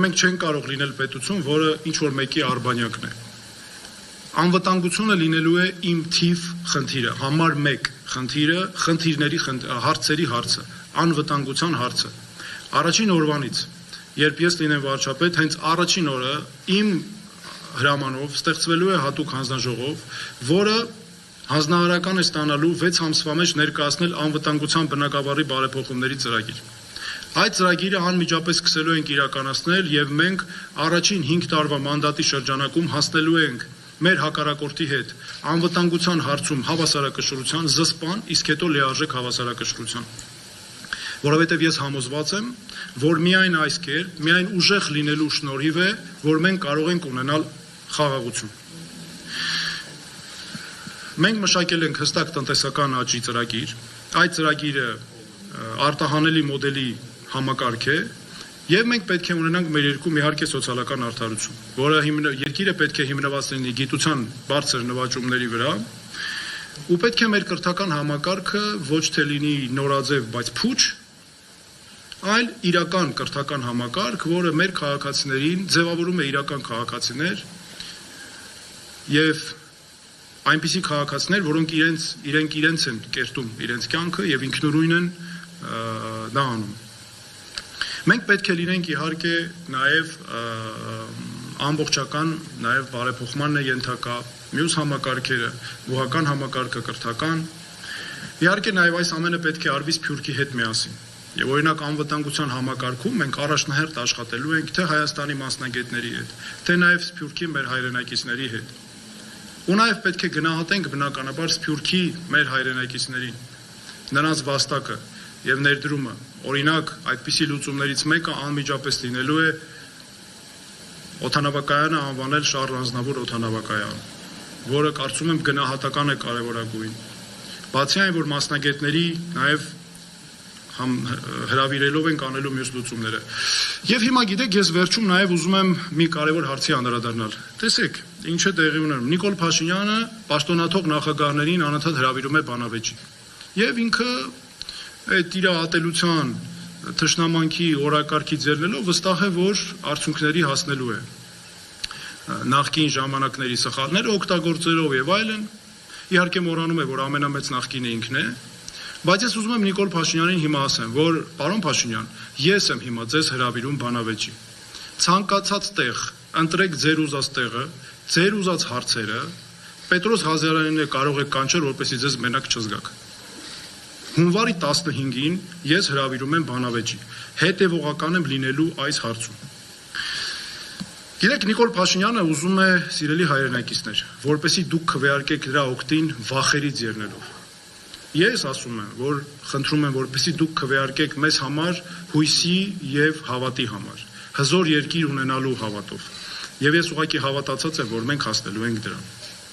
մենք չենք կարող լինել պետություն, որը ինչ-որ մեկի արբանյակն է։ Անվտանգությունը լինելու է իմ թիվ խնդիրը, համար 1 խնդիրը, խնդիրների հարցերի հարցը, անվտանգության հարցը։ Առաջին օրվանից, երբ ես լինեմ վարչապետ, հենց առաջին օրը իմ հրամանով ստեղծվելու է հատուկ հանձնաժողով, որը հանձնարարական է ստանալու 6 ամսվա մեջ ներկայացնել անվտանգության բնագավառի բարեփոխումների ծրագիր։ Այդ ծրագիրը անմիջապես սկսելու ենք իրականացնել եւ մենք առաջին 5 տարվա մանդատի շրջանակում հասնելու ենք մեր հակառակորդի հետ անվտանգության հարցում հավասարակշռության զսպան, իսկ հետո լիարժեք հավասարակշռության։ Որովհետև ես համոզված եմ, որ միայն այս կերպ, միայն ուժեղ լինելու շնորհիվ է, որ մենք կարող ենք ունենալ խաղաղություն։ Մենք մշակել ենք հստակ տնտեսական աճի ծրագիր, այդ ծրագիրը արտահանելի մոդելի համակարգ է, եւ մենք պետք է ունենանք մեր երկում իհարկե սոցիալական արդարություն, որը երկիրը պետք է հիմնված լինի գիտության բարձր նվաճումների վրա, ու պետք է մեր կրթական համակարգը ոչ թե լինի նորաձև, բայց փուչ, այլ իրական կրթական համակարգ, որը մեր քաղաքացիներին ձևավորում է իրական քաղաքացիներ եւ այնպիսի քաղաքացիներ, որոնք իրենց են կերտում իրենց կյանքը եւ ինքնուրույն են դա անում։ Մենք պետք է լինենք իհարկե նաև ամբողջական, նաև բարեփոխման է ենթակա մյուս համակարգերը, բուհական համակարգը, կրթական։ Իհարկե նաև այս ամենը պետք է արվի Սփյուռքի հետ միասին։ Եվ օրինակ անվտանգության համակարգում մենք առաջնահերթ աշխատելու ենք թե Հայաստանի մասնագետների հետ, թե նաև Սփյուռքի մեր հայրենակիցների հետ։ Ու նաև պետք է գնահատենք բնականաբար Սփյուռքի մեր հայրենակիցներին, նրանց վաստակը եւ ներդրումը։ Օրինակ, այդպիսի լուծումներից մեկը անմիջապես լինելու է օդանավակայանը անվանել Շարլ Ազնավուր օդանավակայան, որը կարծում եմ գնահատական է կարևորագույն։ Բացի այն, որ մասնագետների նաև հրավիրելով ենք անելու մյուս լուծումները։ Եվ հիմա գիտեք, ես վերջում նաև ուզում եմ մի կարևոր հարցի անդրադառնալ։ Տեսեք, ինչ է տեղի ունենում։ Նիկոլ Փաշինյանը պաշտոնաթող նախագահներին անընդհատ հրավիրում է բանավեճի։ Եվ ինքը այդ իր ատելության, թշնամանքի օրակարգի ձեռնելով վստահ է, որ արդյունքների հասնելու է։ Նախկին ժամանակների սխալները օգտագործելով եւ այլն, իհարկե մոռանում է, որ ամենամեծ նախկինը ինքն է, բայց ես ուզում եմ Նիկոլ Փաշինյանին հիմա ասեմ, որ պարոն Փաշինյան, ես եմ հիմա ձեզ հրավիրում բանավեճի։ Ցանկացած տեղ, ընտրեք ձեր ուզած տեղը, ձեր ուզած հարցերը, Պետրոս Ղազարյանին կարող եք կանչել, որպեսզի ձեզ մենակ չզգաք։ Հունվարի 15-ին ես հրավիրում եմ բանավեճի, հետևողական եմ լինելու այս հարցում։ Գիտեք, Նիկոլ Փաշինյանը ուզում է, սիրելի հայրենակիցներ, որպեսզի դուք քվեարկեք դրա օգտին վախերից ելնելով։ Ես ասում եմ, որ խնդրում եմ, որպեսզի դուք քվեարկեք մեզ համար հույսի եւ հավատի համար, հզոր երկիր ունենալու հավատով։ Եվ ես ուղղակի հավատացած եմ, որ մենք հասնելու ենք դրան։